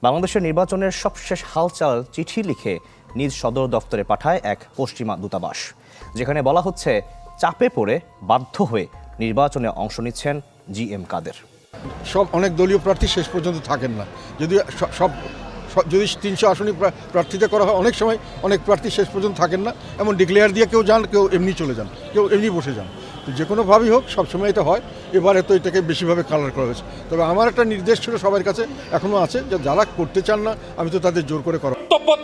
বাংলাদেশের নির্বাচনের সবশেষ হালচাল চিঠি লিখে নিজ সদর দফতরে পাঠায় এক পশ্চিমা দূতাবাস, যেখানে বলা হচ্ছে চাপে পড়ে বাধ্য হয়ে নির্বাচনে অংশ নিচ্ছেন জি.এম. কাদের। অনেক দলীয় প্রার্থী শেষ পর্যন্ত থাকেন না, যদি 300 আসনে প্রার্থিতা করা হয়, অনেক সময় অনেক প্রার্থী শেষ পর্যন্ত থাকেন না। এমন ডিক্লেয়ার দিয়ে কেউ যান, কেউ এমনি চলে যান, কেউ এমনি বসে যান। তো যে কোনোভাবেই হোক সবসময় এটা হয়। এবারে তো এটাকে বেশিভাবে কালার করা হয়েছে। তবে আমার একটা নির্দেশ ছিল সবার কাছে, এখনও আছে, যে যারা করতে চান না আমি তো তাদের জোর করে করা।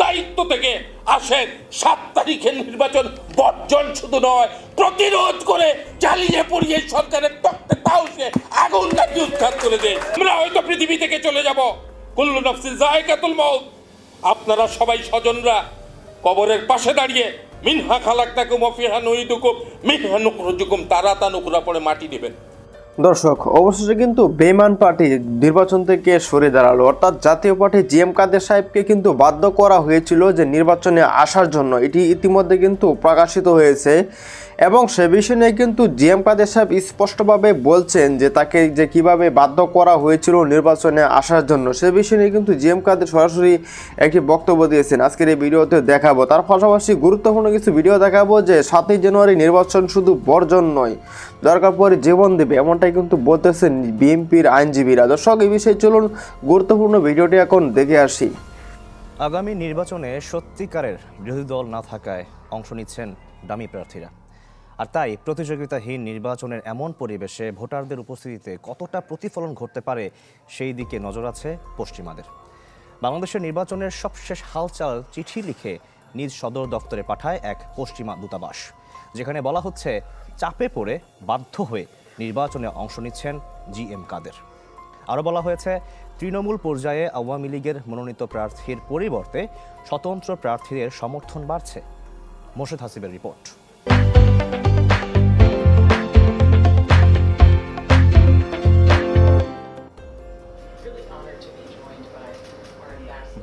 দায়িত্ব থেকে আসেন 7 তারিখের নির্বাচন বর্জন শুধু নয়, প্রতিরোধ করে জ্বালিয়ে পুড়িয়ে সরকারের তক্তে তাউসে আগুন লাগিয়ে উৎখাত করে দেয়। আমরা হয়তো পৃথিবী থেকে চলে যাব, কুল্লু নাফসিন যায়কাতুল মাউত। আপনারা সবাই স্বজনরা কবরের পাশে দাঁড়িয়ে মিনহা খালাকনাকুম ওয়া ফিহা নুইদুকুম মিনহা নুখরিজুকুম তারাতান উকরা পড়ে মাটি দিবেন। দর্শক, অবশেষে কিন্তু বেঈমান পার্টি নির্বাচন থেকে সরে দাঁড়ালো। অর্থাৎ জাতীয় পার্টি জি.এম. কাদের সাহেবকে কিন্তু বাধ্য করা হয়েছিল যে নির্বাচনে আসার জন্য। এটি ইতিমধ্যে কিন্তু প্রকাশিত হয়েছে এবং সে বিষয় নিয়ে কিন্তু জি.এম. কাদের সাহেব স্পষ্টভাবে বলছেন যে তাকে যে কিভাবে বাধ্য করা হয়েছিল নির্বাচনে আসার জন্য, সে বিষয় নিয়ে কিন্তু জি.এম. কাদের সরাসরি একটি বক্তব্য দিয়েছেন। আজকের এই ভিডিওতে দেখাবো। তার পাশাপাশি গুরুত্বপূর্ণ কিছু ভিডিও দেখাবো যে 7ই জানুয়ারি নির্বাচন শুধু বর্জন নয়, দরকার পড়ে জীবন দেবে, এমনটাই কিন্তু বলতেছেন বিএনপির আইনজীবীরা। দর্শক, এই বিষয়ে চলুন গুরুত্বপূর্ণ ভিডিওটি এখন দেখে আসি। আগামী নির্বাচনে সত্যিকারের বিরোধী দল না থাকায় অংশ নিচ্ছেন ডামি প্রার্থীরা। আর তাই প্রতিযোগিতাহীন নির্বাচনের এমন পরিবেশে ভোটারদের উপস্থিতিতে কতটা প্রতিফলন ঘটতে পারে সেই দিকে নজর আছে পশ্চিমাদের। বাংলাদেশের নির্বাচনের সবশেষ হালচাল চিঠি লিখে নিজ সদর দফতরে পাঠায় এক পশ্চিমা দূতাবাস, যেখানে বলা হচ্ছে চাপে পড়ে বাধ্য হয়ে নির্বাচনে অংশ নিচ্ছেন জি.এম. কাদের। আরও বলা হয়েছে তৃণমূল পর্যায়ে আওয়ামী লীগের মনোনীত প্রার্থীর পরিবর্তে স্বতন্ত্র প্রার্থীদের সমর্থন বাড়ছে। মোর্শেদ হাসিবের রিপোর্ট।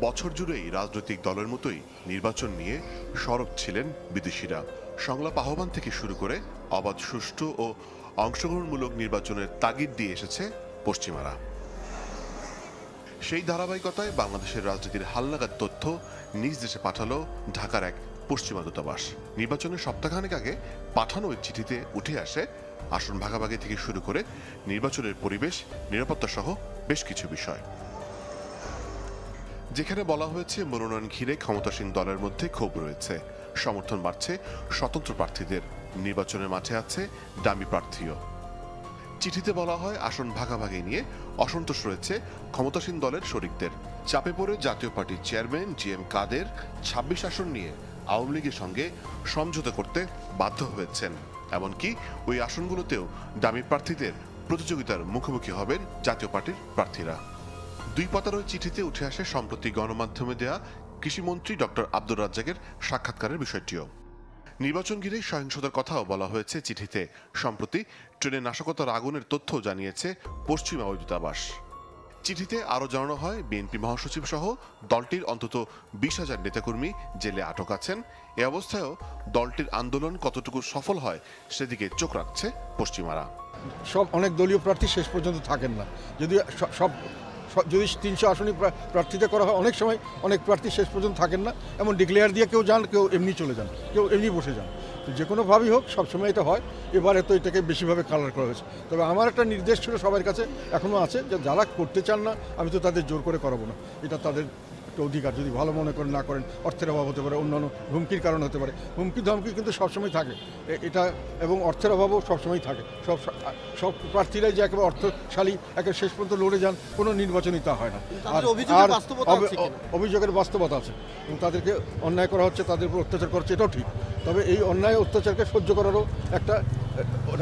বছর জুড়েই রাজনৈতিক দলের মতোই নির্বাচন নিয়ে সরব ছিলেন বিদেশিরা। সংলাপ আহ্বান থেকে শুরু করে অবাধ, সুষ্ঠু ও অংশগ্রহণমূলক নির্বাচনের তাগিদ দিয়ে এসেছে পশ্চিমারা। সেই ধারাবাহিকতায় বাংলাদেশের রাজনীতির হালনাগাদ তথ্য নিজ দেশে পাঠালো ঢাকার এক পশ্চিমা দূতাবাস। নির্বাচনের সপ্তাহখানেক আগে পাঠানো ওই চিঠিতে উঠে আসে আসন ভাগাভাগি থেকে শুরু করে নির্বাচনের পরিবেশ, নিরাপত্তা সহ বেশ কিছু বিষয়, যেখানে বলা হয়েছে মনোনয়ন ঘিরে ক্ষমতাসীন দলের মধ্যে ক্ষোভ রয়েছে, সমর্থন বাড়ছে স্বতন্ত্র প্রার্থীদের, নির্বাচনের মাঠে আছে ডামি প্রার্থীও। চিঠিতে বলা হয় আসন ভাগাভাগি নিয়ে অসন্তোষ রয়েছে ক্ষমতাসীন দলের শরিকদের। চাপে পড়ে জাতীয় পার্টির চেয়ারম্যান জি.এম. কাদের 26 আসন নিয়ে আওয়ামী লীগের সঙ্গে সমঝোতা করতে বাধ্য হয়েছেন। এমনকি ওই আসনগুলোতেও ডামি প্রার্থীদের প্রতিযোগিতার মুখোমুখি হবেন জাতীয় পার্টির প্রার্থীরা। 2 পাতার ওই চিঠিতে উঠে আসে সম্প্রতি গণমাধ্যমে দেয়া কৃষিমন্ত্রী ডক্টর আব্দুর রাজ্জাকের সাক্ষাৎকারের বিষয়টিও। নির্বাচন ঘিরে সহিংসতার কথাও বলা হয়েছে চিঠিতে। সম্প্রতি ট্রেনে নাশকতার আগুনের তথ্য জানিয়েছে পশ্চিমা ওই দূতাবাস। চিঠিতে আরও জানানো হয় বিএনপি মহাসচিব সহ দলটির অন্তত 20,000 নেতাকর্মী জেলে আটক আছেন। এ অবস্থায়ও দলটির আন্দোলন কতটুকু সফল হয় সেদিকে চোখ রাখছে পশ্চিমারা। অনেক দলীয় প্রার্থী শেষ পর্যন্ত থাকেন না, যদি 300 আসনে প্রার্থিতা করা হয়, অনেক সময় অনেক প্রার্থী শেষ পর্যন্ত থাকেন না। এমন ডিক্লেয়ার দিয়ে কেউ যান, কেউ এমনি চলে যান, কেউ এমনি বসে যান। তো যে কোনোভাবেই হোক সবসময় এটা হয়। এবারে তো এটাকে বেশিভাবে কালার করা হয়েছে। তবে আমার একটা নির্দেশ ছিল সবার কাছে, এখনও আছে, যে যারা করতে চান না আমি তো তাদের জোর করে করাবো না। এটা তাদের একটা অধিকার, যদি ভালো মনে করেন, না করেন। অর্থের অভাব হতে পারে, অন্যান্য হুমকির কারণ হতে পারে। হুমকি ধমকি কিন্তু সবসময় থাকে এটা, এবং অর্থের অভাবও সবসময় থাকে। সব প্রার্থীরাই যে একেবারে অর্থশালী একেবারে শেষ পর্যন্ত লড়ে যান, কোনো নির্বাচনই তা হয় না। আর অভিযোগের বাস্তবতা আছে, এবং তাদেরকে অন্যায় করা হচ্ছে, তাদের উপর অত্যাচার করা হচ্ছে, এটাও ঠিক। তবে এই অন্যায় অত্যাচারকে সহ্য করারও একটা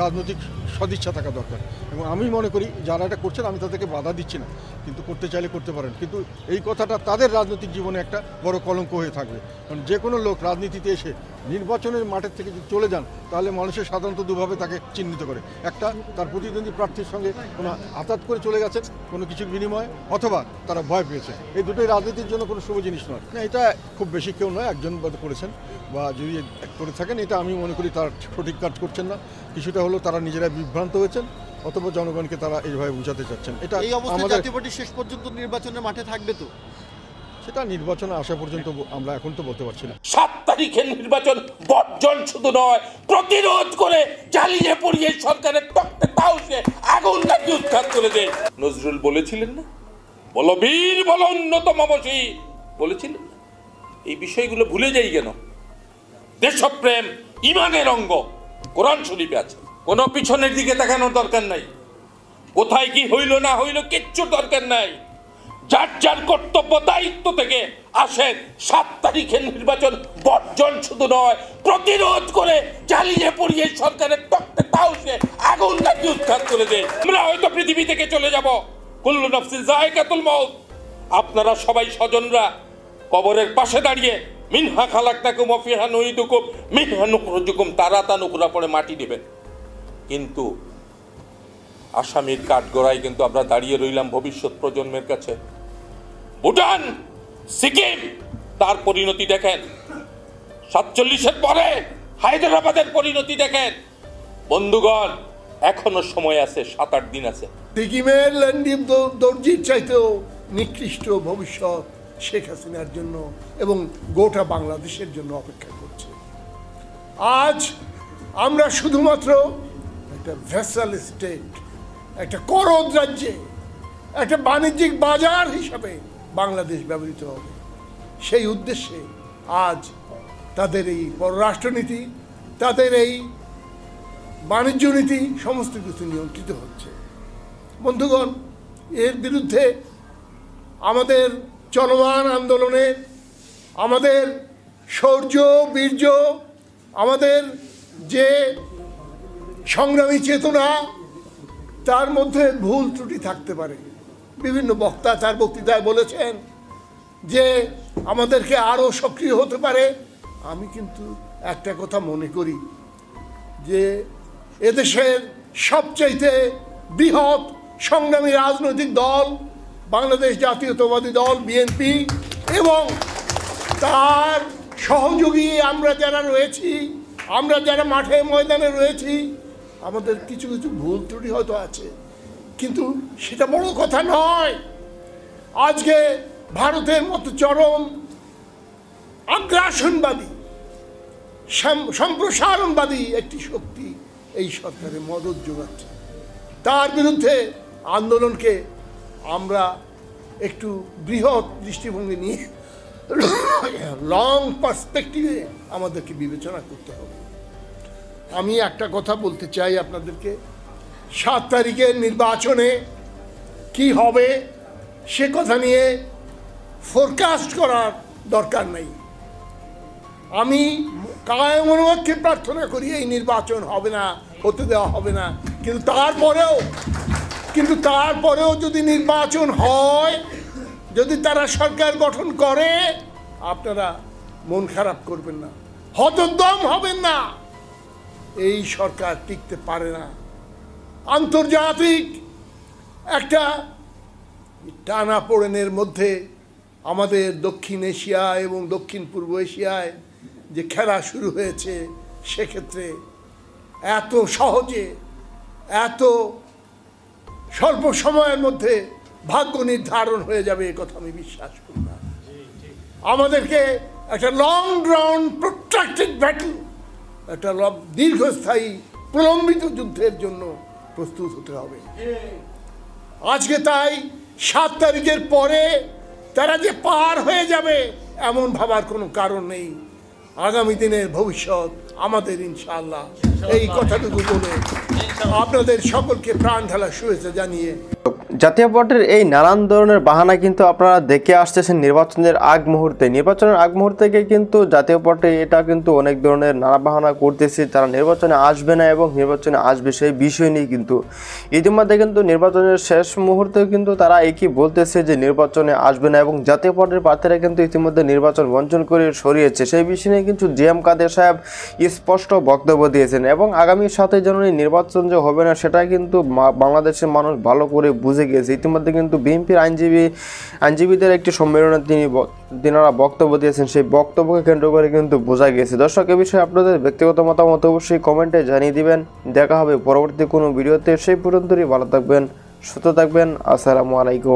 রাজনৈতিক সদিচ্ছা থাকা দরকার। এবং আমি মনে করি যারা এটা করছেন, আমি তাদেরকে বাধা দিচ্ছি না, কিন্তু করতে চাইলে করতে পারেন। কিন্তু এই কথাটা তাদের রাজনৈতিক জীবনে একটা বড় কলঙ্ক হয়ে থাকবে। কারণ যে কোনো লোক রাজনীতিতে এসে নির্বাচনের মাঠের থেকে যদি চলে যান, তাহলে মানুষের সাধারণত দুভাবে তাকে চিহ্নিত করে। একটা, তার প্রতিদ্বন্দ্বী প্রার্থীর সঙ্গে কোনো আঘাত করে চলে গেছেন কোনো কিছুর বিনিময়ে, অথবা তারা ভয় পেয়েছে। এই দুটোই রাজনীতির জন্য কোনো শুভ জিনিস নয়। না, এটা খুব বেশি কেউ নয়, একজন করেছেন, বা যদি করে থাকেন, এটা আমি মনে করি তার সঠিক কাজ করছেন না। কিছুটা হলেও তারা নিজেরাই বিভ্রান্ত হয়েছেন, অথবা জনগণকে তারা এইভাবে বুঝাতে চাচ্ছেন। এটা এই অবস্থায় জাতীয় পার্টি শেষ পর্যন্ত নির্বাচনের মাঠে থাকবে তো? সেটা নির্বাচনে আসা পর্যন্ত আমরা এখন তো বলতে পারছি না। 7 তারিখের নির্বাচন বর্জন শুধু নয়, প্রতিরোধ করে জ্বালিয়ে পুড়িয়ে সরকারের তক্তে তাউসে আগুন লাগিয়ে উৎখাত করে দেয়। নজরুল বলেছিলেন না, বলো বীর বলো অন্যতম বসি, বলেছিলেন না? এই বিষয়গুলো ভুলে যাই কেন? দেশপ্রেম ইমানের অঙ্গ, কোরআন শরীফে আছে। কোনো পিছনের দিকে তাকানোর দরকার নাই, কোথায় কি হইল না হইল কিচ্ছু দরকার নাই। যার যার কর্তব্য দায়িত্ব থেকে আসেন 7 তারিখের নির্বাচন বর্জন শুধু নয়, প্রতিরোধ করে জ্বালিয়ে পুড়িয়ে সরকারের তক্তে তাউসে আগুন লাগিয়ে উৎখাত করে দেয়। আমরা হয়তো পৃথিবী থেকে চলে যাব, কুল্লু নাফসিন যায়কাতুল মউত। আপনারা সবাই স্বজনরা কবরের পাশে দাঁড়িয়ে মিনহা খালাকনাকুম ওয়া ফিহা নুইদুকুম মিনহা নুখরিজুকুম তারাতান উখরা পড়ে মাটি দিবেন। কিন্তু আসামির কাঠগড়ায় কিন্তু আমরা দাঁড়িয়ে রইলাম ভবিষ্যৎ প্রজন্মের কাছে। ভুটান, সিকিম, তার পরিণতি দেখেন। 47-এর পরে হায়দ্রাবাদের পরিণতি দেখেন। বন্ধুগণ, এখনো সময় আছে, 7-8 দিন আছে। সিকিমের ল্যান্ডিপ দর্জির চাইতেও নিকৃষ্ট ভবিষ্যৎ শেখ হাসিনার জন্য এবং গোটা বাংলাদেশের জন্য অপেক্ষা করছে। আজ আমরা শুধুমাত্র একটা ভ্যাসাল স্টেট, একটা করদ রাজ্যে, একটা বাণিজ্যিক বাজার হিসাবে বাংলাদেশ ব্যবহৃত হবে, সেই উদ্দেশ্যে আজ তাদের এই পররাষ্ট্রনীতি, তাদের এই বাণিজ্য নীতি সমস্ত কিছু নিয়ন্ত্রিত হচ্ছে। বন্ধুগণ, এর বিরুদ্ধে আমাদের চলমান আন্দোলনে আমাদের শৌর্য, বীর্য, আমাদের যে সংগ্রামী চেতনা, তার মধ্যে ভুল ত্রুটি থাকতে পারে। বিভিন্ন বক্তা তার বক্তৃতায় বলেছেন যে আমাদেরকে আরও সক্রিয় হতে পারে। আমি কিন্তু একটা কথা মনে করি যে এদেশের সবচাইতে বৃহৎ সংগ্রামী রাজনৈতিক দল বাংলাদেশ জাতীয়তাবাদী দল বিএনপি এবং তার সহযোগী আমরা যারা রয়েছি, আমরা যারা মাঠে ময়দানে রয়েছি, আমাদের কিছু কিছু ভুল ত্রুটি হয়তো আছে, কিন্তু সেটা বড় কথা নয়। আজকে ভারতের মতো চরম আগ্রাসনবাদী, সম্প্রসারণবাদী একটি শক্তি এই সরকারের মদত যোগাচ্ছে। তার বিরুদ্ধে আন্দোলনকে আমরা একটু বৃহৎ দৃষ্টিভঙ্গি নিয়ে লং পার্সপেক্টিভে আমাদেরকে বিবেচনা করতে হবে। আমি একটা কথা বলতে চাই আপনাদেরকে, 7 তারিখের নির্বাচনে কি হবে সে কথা নিয়ে ফোরকাস্ট করার দরকার নেই। আমি কায় মনোবাক্যে প্রার্থনা করি এই নির্বাচন হবে না, হতে দেওয়া হবে না, কিন্তু তারপরেও যদি নির্বাচন হয়, যদি তারা সরকার গঠন করে, আপনারা মন খারাপ করবেন না, হতদম হবেন না। এই সরকার টিকতে পারে না। আন্তর্জাতিক একটা টানাপোড়েনের মধ্যে আমাদের দক্ষিণ এশিয়া এবং দক্ষিণ পূর্ব এশিয়ায় যে খেলা শুরু হয়েছে, সেক্ষেত্রে এত সহজে, এত স্বল্প সময়ের মধ্যে ভাগ্য নির্ধারণ হয়ে যাবে এ কথা আমি বিশ্বাস করি না। আমাদেরকে একটা লং রাউন্ড প্রোট্রাক্টেড ব্যাটল, একটা দীর্ঘস্থায়ী প্রলম্বিত যুদ্ধের জন্য প্রস্তুত হতে হবে। আজকে তাই 7 তারিখের পরে তারা যে পার হয়ে যাবে এমন ভাবার কোনো কারণ নেই। আগামী দিনের ভবিষ্যৎ আমাদের, ইনশাআল্লাহ। এই কথাটুকু বলে আপনাদের সকলকে প্রাণ ঢালা শুভেচ্ছা জানিয়ে জাতীয় পার্টির এই নানান ধরনের বাহানা কিন্তু আপনারা দেখে আসতেছেন নির্বাচনের আগ মুহূর্তে কিন্তু জাতীয় পার্টি এটা কিন্তু অনেক ধরনের নানা বাহানা করতেছে। তারা নির্বাচনে আসবে না এবং নির্বাচনে আসবে সেই বিষয় নিয়ে কিন্তু ইতিমধ্যে কিন্তু নির্বাচনের শেষ মুহূর্তে কিন্তু তারা একই বলতেছে যে নির্বাচনে আসবে না এবং জাতীয় পার্টির প্রার্থীরা কিন্তু ইতিমধ্যে নির্বাচন বঞ্চন করে সরিয়েছে। সেই বিষয় নিয়ে কিন্তু জিএম কাদের সাহেব স্পষ্ট বক্তব্য দিয়েছেন এবং আগামী 7 জানুয়ারি নির্বাচন যে হবে না সেটা কিন্তু বাংলাদেশের মানুষ ভালো করে বুঝে গেছে। ইতিমধ্যে কিন্তু বিএনপির আইনজীবীদের একটি সম্মেলনে তিনারা বক্তব্য দিয়েছেন, সেই বক্তব্যকে কেন্দ্র করে কিন্তু বোঝা গেছে। দর্শক, এ বিষয়ে আপনাদের ব্যক্তিগত মতামত অবশ্যই কমেন্টে জানিয়ে দিবেন। দেখা হবে পরবর্তী কোনো ভিডিওতে। সেই পর্যন্তই ভালো থাকবেন, সুস্থ থাকবেন। আসসালামু আলাইকুম।